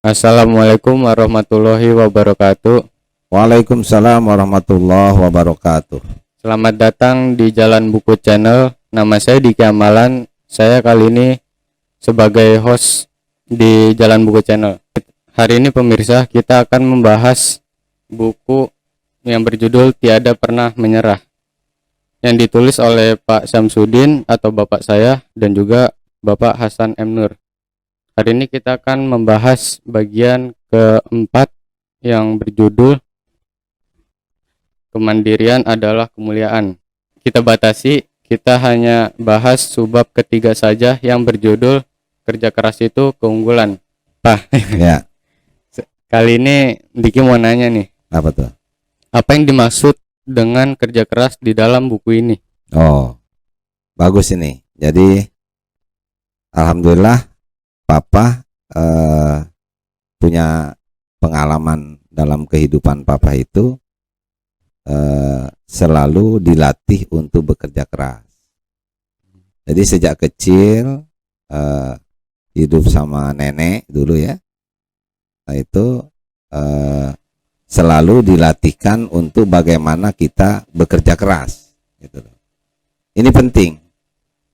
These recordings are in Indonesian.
Assalamualaikum warahmatullahi wabarakatuh. Waalaikumsalam warahmatullahi wabarakatuh. Selamat datang di Jalan Buku Channel. Nama saya Diki Amalan. Saya kali ini sebagai host di Jalan Buku Channel. Hari ini pemirsa, kita akan membahas buku yang berjudul Tiada Pernah Menyerah, yang ditulis oleh Pak Syamsuddin atau bapak saya dan juga Bapak Hasan M. Nur. Hari ini kita akan membahas bagian keempat yang berjudul Kemandirian adalah Kemuliaan. Kita hanya bahas subbab ketiga saja yang berjudul Kerja Keras itu Keunggulan. Pak, Ya, kali ini Diki mau nanya nih, apa tuh? apa yang dimaksud dengan kerja keras di dalam buku ini? Oh, bagus ini. Jadi, alhamdulillah, Papa punya pengalaman dalam kehidupan Papa itu selalu dilatih untuk bekerja keras. Jadi sejak kecil hidup sama nenek dulu ya, nah itu selalu dilatihkan untuk bagaimana kita bekerja keras. Gitu. Ini penting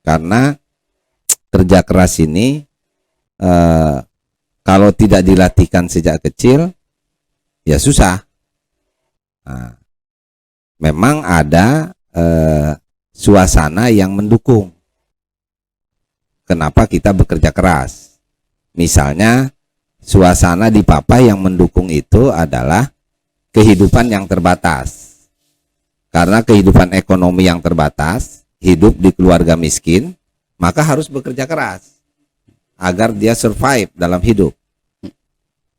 karena kerja keras ini kalau tidak dilatihkan sejak kecil ya susah. Nah, memang ada suasana yang mendukung kenapa kita bekerja keras. Misalnya suasana di Papa yang mendukung itu adalah kehidupan yang terbatas. Karena kehidupan ekonomi yang terbatas, hidup di keluarga miskin, maka harus bekerja keras agar dia survive dalam hidup.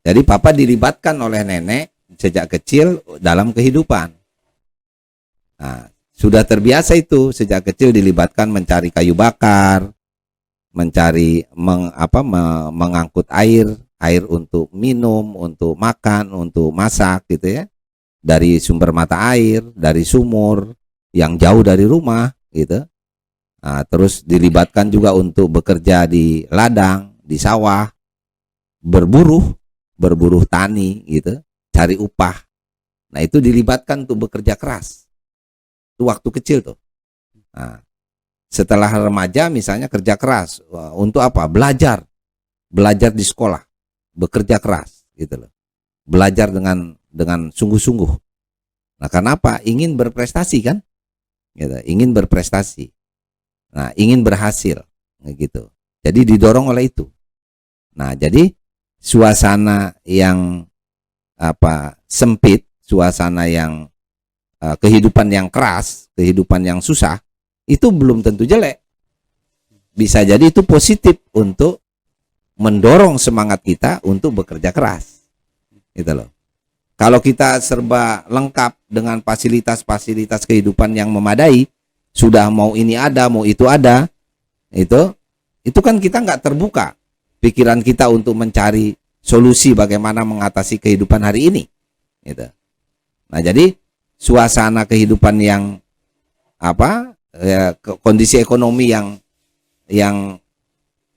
Jadi Papa dilibatkan oleh nenek sejak kecil dalam kehidupan. Nah, sudah terbiasa itu sejak kecil dilibatkan mencari kayu bakar, mencari mengangkut air untuk minum, untuk makan, untuk masak gitu ya. Dari sumber mata air, dari sumur yang jauh dari rumah gitu. Nah, terus dilibatkan juga untuk bekerja di ladang, di sawah, berburu tani gitu, cari upah. Nah, itu dilibatkan untuk bekerja keras. Itu waktu kecil tuh. Nah, setelah remaja misalnya kerja keras. Untuk apa? Belajar di sekolah, bekerja keras gitu loh. Belajar dengan sungguh-sungguh. Nah, kenapa? Ingin berprestasi kan? Gitu, ingin berprestasi. Nah, ingin berhasil gitu. Jadi didorong oleh itu. Nah, jadi suasana yang sempit, suasana yang kehidupan yang keras, kehidupan yang susah, itu belum tentu jelek. Bisa jadi itu positif untuk mendorong semangat kita untuk bekerja keras. Gitu loh. Kalau kita serba lengkap dengan fasilitas-fasilitas kehidupan yang memadai, sudah mau ini ada, mau itu ada, itu kan kita nggak terbuka pikiran kita untuk mencari solusi bagaimana mengatasi kehidupan hari ini. Gitu. Nah, jadi suasana kehidupan yang kondisi ekonomi yang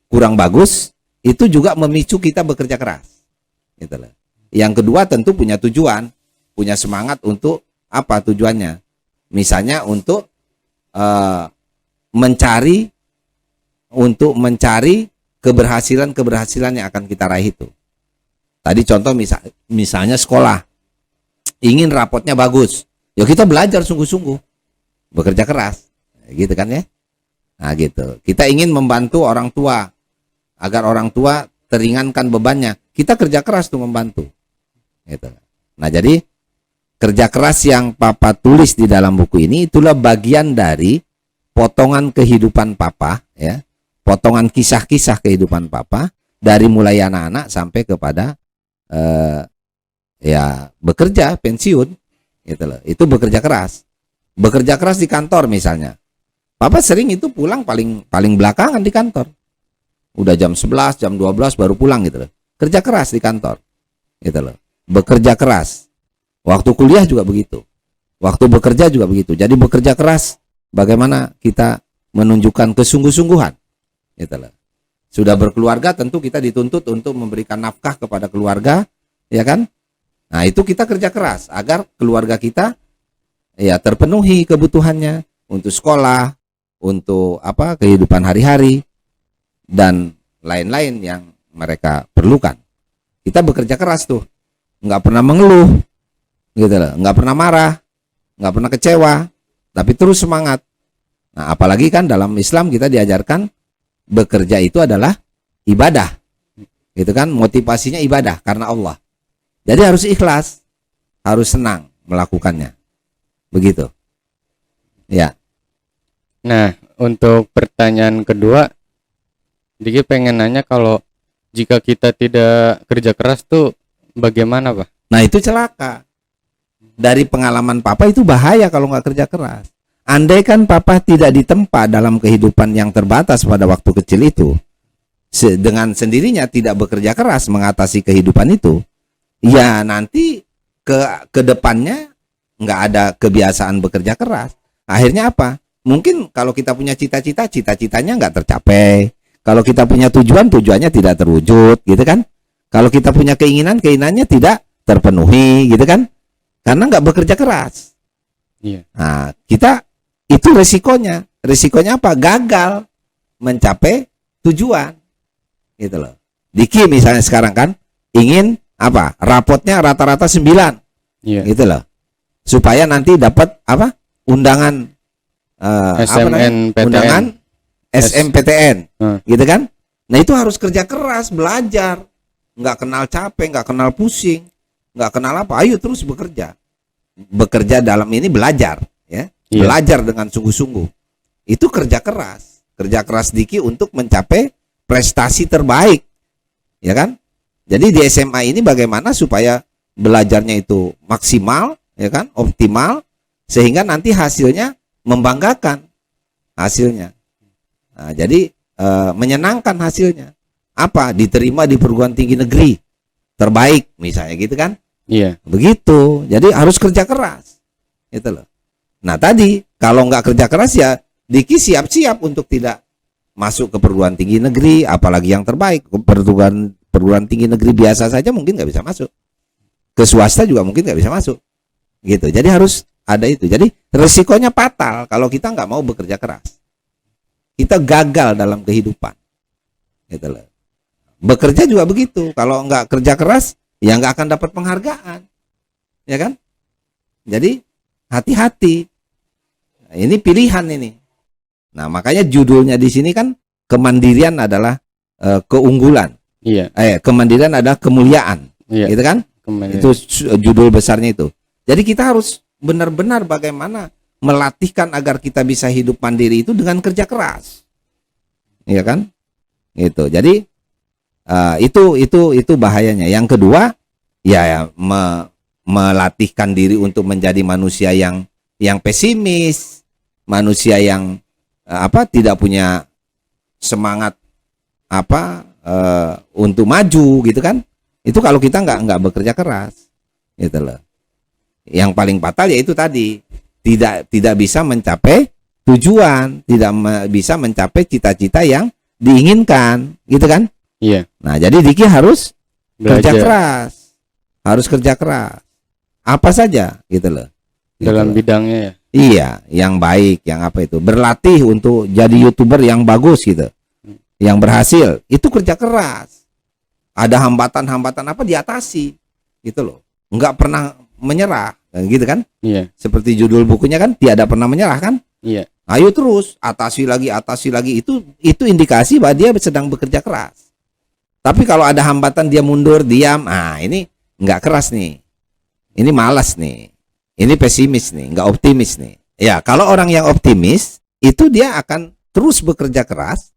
kurang bagus itu juga memicu kita bekerja keras. Gitu loh. Yang kedua tentu punya tujuan, punya semangat untuk apa tujuannya? Misalnya untuk mencari keberhasilan yang akan kita raih itu. Tadi contoh misalnya sekolah, ingin rapotnya bagus, ya kita belajar sungguh-sungguh, bekerja keras, gitu kan ya? Nah gitu. Kita ingin membantu orang tua agar orang tua teringankan bebannya, kita kerja keras untuk membantu. Gitu. Nah jadi kerja keras yang Papa tulis di dalam buku ini itulah bagian dari potongan kehidupan Papa ya, potongan kisah-kisah kehidupan Papa dari mulai anak-anak sampai kepada bekerja pensiun gitu loh. Itu bekerja keras di kantor misalnya. Papa sering itu pulang paling belakangan di kantor, udah jam 11 jam 12 baru pulang gitu loh. Kerja keras di kantor gitu loh, bekerja keras. Waktu kuliah juga begitu, waktu bekerja juga begitu. Jadi bekerja keras bagaimana kita menunjukkan kesungguh-sungguhan gitu loh. Sudah berkeluarga tentu kita dituntut untuk memberikan nafkah kepada keluarga, ya kan? Nah, itu kita kerja keras agar keluarga kita ya terpenuhi kebutuhannya untuk sekolah, untuk apa kehidupan hari-hari dan lain-lain yang mereka perlukan. Kita bekerja keras tuh, nggak pernah mengeluh, gitu loh, nggak pernah marah, nggak pernah kecewa, tapi terus semangat. Nah, apalagi kan dalam Islam kita diajarkan bekerja itu adalah ibadah, gitu kan? Motivasinya ibadah karena Allah. Jadi harus ikhlas, harus senang melakukannya, begitu. Ya. Nah, untuk pertanyaan kedua, Diki pengen nanya kalau jika kita tidak kerja keras tuh bagaimana, Pak? Nah, itu celaka. Dari pengalaman Papa itu bahaya kalau nggak kerja keras. Andai kan Papa tidak ditempa dalam kehidupan yang terbatas pada waktu kecil itu, dengan sendirinya tidak bekerja keras mengatasi kehidupan itu, ya nanti ke depannya nggak ada kebiasaan bekerja keras. Akhirnya apa? Mungkin kalau kita punya cita-cita, cita-citanya nggak tercapai. Kalau kita punya tujuan, tujuannya tidak terwujud, gitu kan? Kalau kita punya keinginan, keinginannya tidak terpenuhi, gitu kan? Karena nggak bekerja keras. Iya. Nah, kita itu resikonya. Resikonya apa? Gagal mencapai tujuan, gitu loh. Diki misalnya sekarang kan ingin apa? Rapotnya rata-rata 9, Iya. gitu loh. Supaya nanti dapat apa? Undangan apa namanya? SMNPTN. Undangan SMPTN, gitu kan? Nah, itu harus kerja keras, belajar, nggak kenal capek, nggak kenal pusing, nggak kenal apa. Ayo terus bekerja, bekerja dalam ini belajar, ya, Iya. belajar dengan sungguh-sungguh. Itu kerja keras Diki untuk mencapai prestasi terbaik, ya kan? Jadi di SMA ini bagaimana supaya belajarnya itu maksimal, ya kan, optimal, sehingga nanti hasilnya membanggakan hasilnya. Nah, jadi menyenangkan hasilnya. Apa? Diterima di perguruan tinggi negeri terbaik misalnya, gitu kan? Iya. Begitu. Jadi harus kerja keras, gitu loh. Nah, tadi kalau nggak kerja keras ya Diki siap-siap untuk tidak masuk ke perguruan tinggi negeri, apalagi yang terbaik. Perguruan tinggi negeri biasa saja mungkin nggak bisa masuk. Ke swasta juga mungkin nggak bisa masuk, gitu. Jadi harus ada itu. Jadi resikonya fatal kalau kita nggak mau bekerja keras. Kita gagal dalam kehidupan, gitu loh. Bekerja juga begitu. Kalau nggak kerja keras, ya nggak akan dapat penghargaan, ya kan? Jadi hati-hati. Nah, ini pilihan ini. Nah, makanya judulnya di sini kan kemandirian adalah keunggulan. Iya. Kemandirian adalah kemuliaan, Iya. gitu kan? Itu judul besarnya itu. Jadi kita harus benar-benar bagaimana melatihkan agar kita bisa hidup mandiri itu dengan kerja keras, iya kan? Itu. Jadi itu bahayanya. Yang kedua, ya melatihkan diri untuk menjadi manusia yang pesimis, manusia yang tidak punya semangat untuk maju, gitu kan? Itu kalau kita nggak bekerja keras, gitu loh. Yang paling fatal yaitu tadi. Tidak bisa mencapai tujuan, tidak bisa mencapai cita-cita yang diinginkan, gitu kan? Iya. Nah, jadi Diki harus kerja Belajar keras, harus kerja keras, apa saja, gitu loh. dalam loh. bidangnya ya. Iya, yang baik, yang apa itu, berlatih untuk jadi YouTuber yang bagus, gitu, yang berhasil, itu kerja keras. Ada hambatan-hambatan apa diatasi, gitu loh. Nggak pernah menyerah, gitu kan? Iya. Seperti judul bukunya kan, tiada pernah menyerah kan? Iya. Ayo terus atasi lagi, itu indikasi bahwa dia sedang bekerja keras. Tapi kalau ada hambatan dia mundur, diam, ini nggak keras nih, ini malas nih, ini pesimis nih, nggak optimis nih. Ya, kalau orang yang optimis itu dia akan terus bekerja keras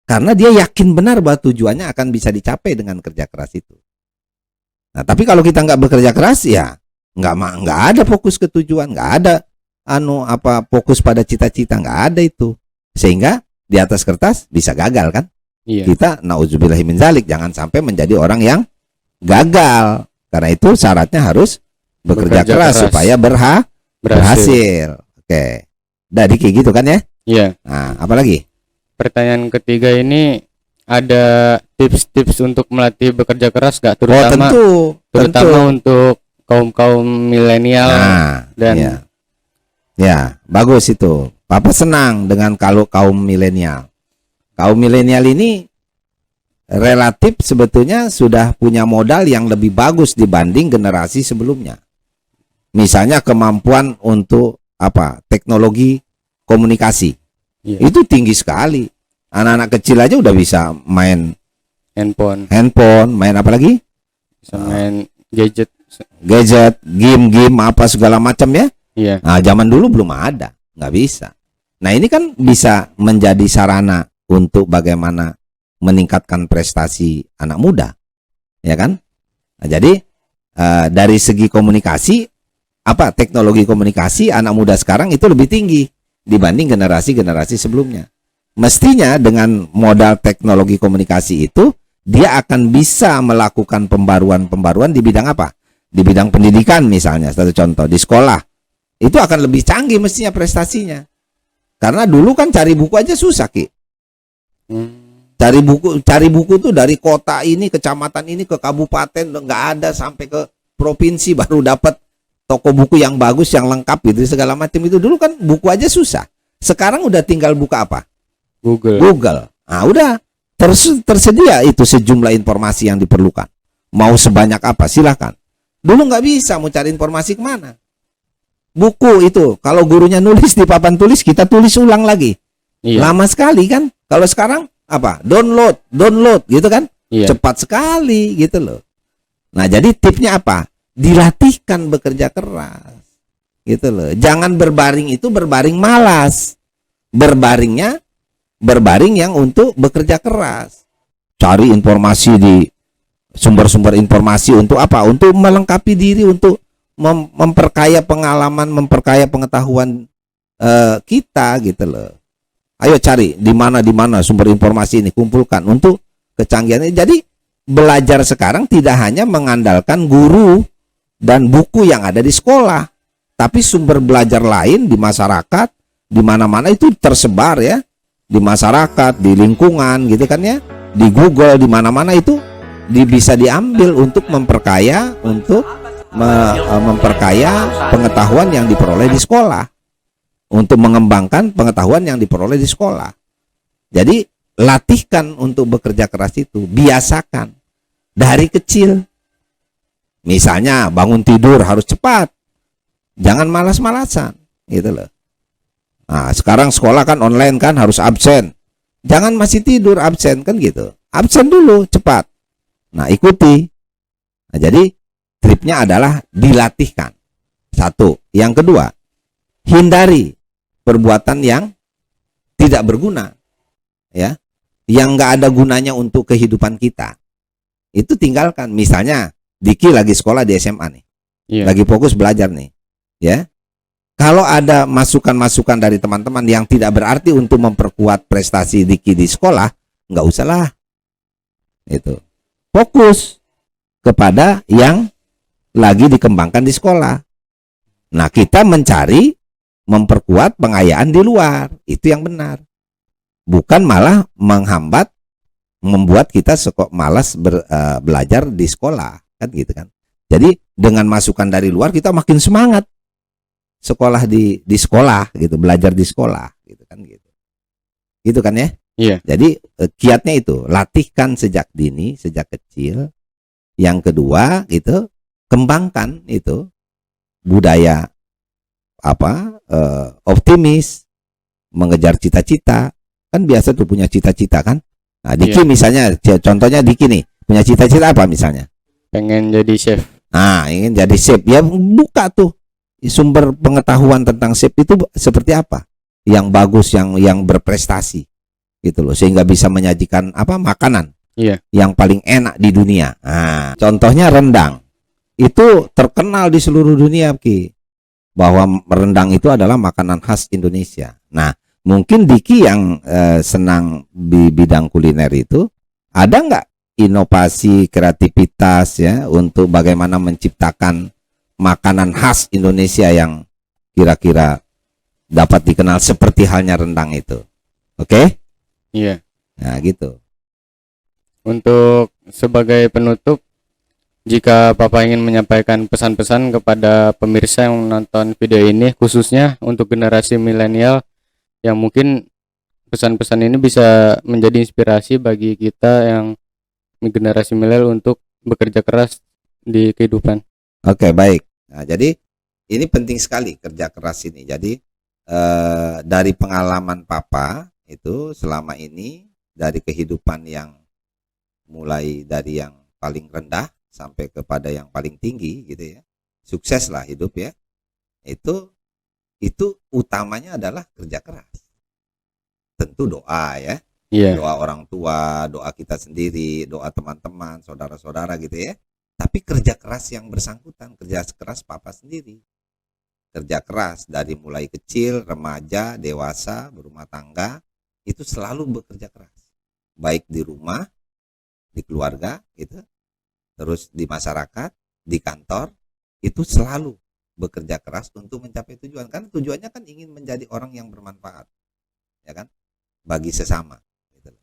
karena dia yakin benar bahwa tujuannya akan bisa dicapai dengan kerja keras itu. Nah, tapi kalau kita nggak bekerja keras, ya nggak ada fokus ke tujuan, nggak ada fokus pada cita-cita, nggak ada itu, sehingga di atas kertas bisa gagal kan? Iya. Kita nauzubillahi min dzalik, jangan sampai menjadi orang yang gagal. Karena itu syaratnya harus bekerja keras supaya berhasil. Oke, udah Diki gitu kan ya? Iya. Nah, apalagi? Pertanyaan ketiga ini ada tips-tips untuk melatih bekerja keras gak, Oh, terutama tentu. untuk kaum milenial Nah, dan ya. Ya, bagus itu. Papa senang dengan kalau kaum milenial. Kaum milenial ini relatif sebetulnya sudah punya modal yang lebih bagus dibanding generasi sebelumnya. Misalnya kemampuan untuk apa? Teknologi komunikasi. iya, Itu tinggi sekali. Anak-anak kecil aja udah bisa main handphone, main apa lagi? bisa main gadget. Gadget, game-game apa segala macam ya. Iya, Nah, zaman dulu belum ada, nggak bisa. Nah, ini kan bisa menjadi sarana untuk bagaimana meningkatkan prestasi anak muda, ya kan? Nah, jadi dari segi komunikasi, apa teknologi komunikasi anak muda sekarang itu lebih tinggi dibanding generasi-generasi sebelumnya. Mestinya dengan modal teknologi komunikasi itu dia akan bisa melakukan pembaruan-pembaruan di bidang apa? Di bidang pendidikan misalnya, satu contoh di sekolah. Itu akan lebih canggih mestinya prestasinya. Karena dulu kan cari buku aja susah, Ki. Cari buku tuh dari kota ini, kecamatan ini ke kabupaten nggak ada, sampai ke provinsi baru dapat toko buku yang bagus, yang lengkap gitu segala macam. Itu dulu kan buku aja susah. Sekarang udah tinggal buka apa? Google. Nah, udah tersedia itu sejumlah informasi yang diperlukan. Mau sebanyak apa silahkan. Dulu nggak bisa, mau cari informasi kemana? Buku itu kalau gurunya nulis di papan tulis, kita tulis ulang lagi. iya, Lama sekali kan. Kalau sekarang apa? Download gitu kan. iya, Cepat sekali gitu loh. Nah, jadi tipsnya apa? Dilatihkan bekerja keras. Gitu loh. Jangan berbaring itu berbaring malas. Berbaring yang untuk bekerja keras. Cari informasi di sumber-sumber informasi untuk apa? Untuk melengkapi diri, untuk memperkaya pengalaman, memperkaya pengetahuan kita gitu loh. Ayo cari di mana sumber informasi ini, kumpulkan untuk kecanggihannya. Jadi belajar sekarang tidak hanya mengandalkan guru dan buku yang ada di sekolah, tapi sumber belajar lain di masyarakat, di mana-mana itu tersebar ya, di masyarakat, di lingkungan gitu kan ya, di Google, di mana-mana itu bisa diambil untuk memperkaya, untuk memperkaya pengetahuan yang diperoleh di sekolah, untuk mengembangkan pengetahuan yang diperoleh di sekolah. Jadi latihkan untuk bekerja keras itu, biasakan dari kecil. Misalnya bangun tidur harus cepat, jangan malas-malasan gitu loh. Nah, sekarang sekolah kan online kan, harus absen, jangan masih tidur absen kan gitu, absen dulu cepat. Nah, ikuti. Nah, jadi tripnya adalah dilatihkan. Satu. Yang kedua, hindari perbuatan yang tidak berguna, ya, yang nggak ada gunanya untuk kehidupan kita. Itu tinggalkan. Misalnya Diki lagi sekolah di SMA nih, iya, lagi fokus belajar nih, ya. Kalau ada masukan-masukan dari teman-teman yang tidak berarti untuk memperkuat prestasi Diki di sekolah, nggak usah lah. Itu. Fokus kepada yang lagi dikembangkan di sekolah. Nah, kita mencari memperkuat pengayaan di luar, itu yang benar. Bukan malah menghambat, membuat kita malas belajar di sekolah, kan gitu kan. Jadi dengan masukan dari luar kita makin semangat sekolah di sekolah gitu, belajar di sekolah gitu kan gitu. Gitu kan ya? iya, Jadi kiatnya itu, latihkan sejak dini, sejak kecil. Yang kedua gitu, kembangkan itu budaya apa? Optimis, mengejar cita-cita. Kan biasa tuh punya cita-cita kan? Nah, Diki misalnya, contohnya Diki nih, punya cita-cita apa misalnya? pengen jadi chef. Nah, ingin jadi chef. Ya buka tuh sumber pengetahuan tentang chef itu seperti apa? Yang bagus, yang berprestasi. Gitu loh, sehingga bisa menyajikan apa? Makanan. Iya, Yang paling enak di dunia. Nah, contohnya rendang. Itu terkenal di seluruh dunia, Ki. Bahwa rendang itu adalah makanan khas Indonesia. Nah, mungkin Diki yang senang di bidang kuliner itu, ada nggak inovasi, kreativitas ya untuk bagaimana menciptakan makanan khas Indonesia yang kira-kira dapat dikenal seperti halnya rendang itu? Oke? iya. Nah, gitu. Untuk sebagai penutup, jika Papa ingin menyampaikan pesan-pesan kepada pemirsa yang menonton video ini, khususnya untuk generasi milenial, yang mungkin pesan-pesan ini bisa menjadi inspirasi bagi kita yang generasi milenial untuk bekerja keras di kehidupan. Oke, baik. Nah, jadi ini penting sekali kerja keras ini. Jadi dari pengalaman Papa itu selama ini, dari kehidupan yang mulai dari yang paling rendah sampai kepada yang paling tinggi gitu ya, sukses lah hidup ya, itu utamanya adalah kerja keras. Tentu doa ya, Iya, doa orang tua, doa kita sendiri, doa teman-teman, saudara-saudara gitu ya. Tapi kerja keras yang bersangkutan, kerja keras Papa sendiri. Kerja keras dari mulai kecil, remaja, dewasa, berumah tangga, itu selalu bekerja keras. Baik di rumah, di keluarga gitu, terus di masyarakat, di kantor, itu selalu bekerja keras untuk mencapai tujuan. Kan tujuannya kan ingin menjadi orang yang bermanfaat, ya kan, bagi sesama gitu.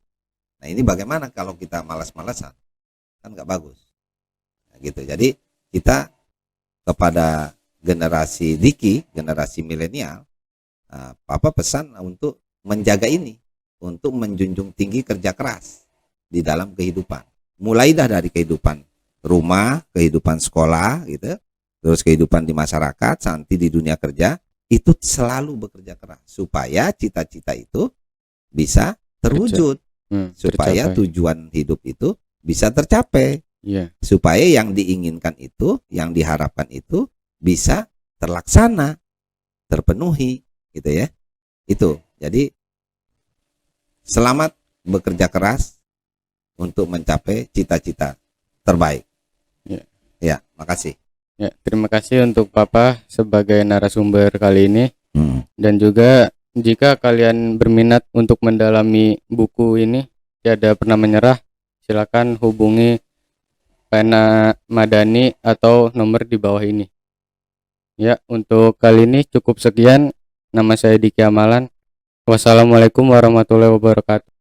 Nah, ini bagaimana kalau kita malas-malasan, kan nggak bagus. Nah, gitu. Jadi kita kepada generasi Diki, generasi milenial, Papa pesan untuk menjaga ini, untuk menjunjung tinggi kerja keras di dalam kehidupan. Mulai dah dari kehidupan rumah, kehidupan sekolah gitu, terus kehidupan di masyarakat, nanti di dunia kerja, itu selalu bekerja keras supaya cita-cita itu bisa terwujud, supaya tercapai. tujuan hidup itu bisa tercapai, Iya, supaya yang diinginkan itu, yang diharapkan itu bisa terlaksana, terpenuhi gitu ya. Itu. Jadi selamat bekerja keras untuk mencapai cita-cita terbaik. iya. Ya, makasih. Ya, terima kasih untuk Papa sebagai narasumber kali ini. Dan juga jika kalian berminat untuk mendalami buku ini, Tiada Pernah Menyerah, silakan hubungi Pena Madani atau nomor di bawah ini. Ya, untuk kali ini cukup sekian. Nama saya Diki Amalan. Wassalamualaikum warahmatullahi wabarakatuh.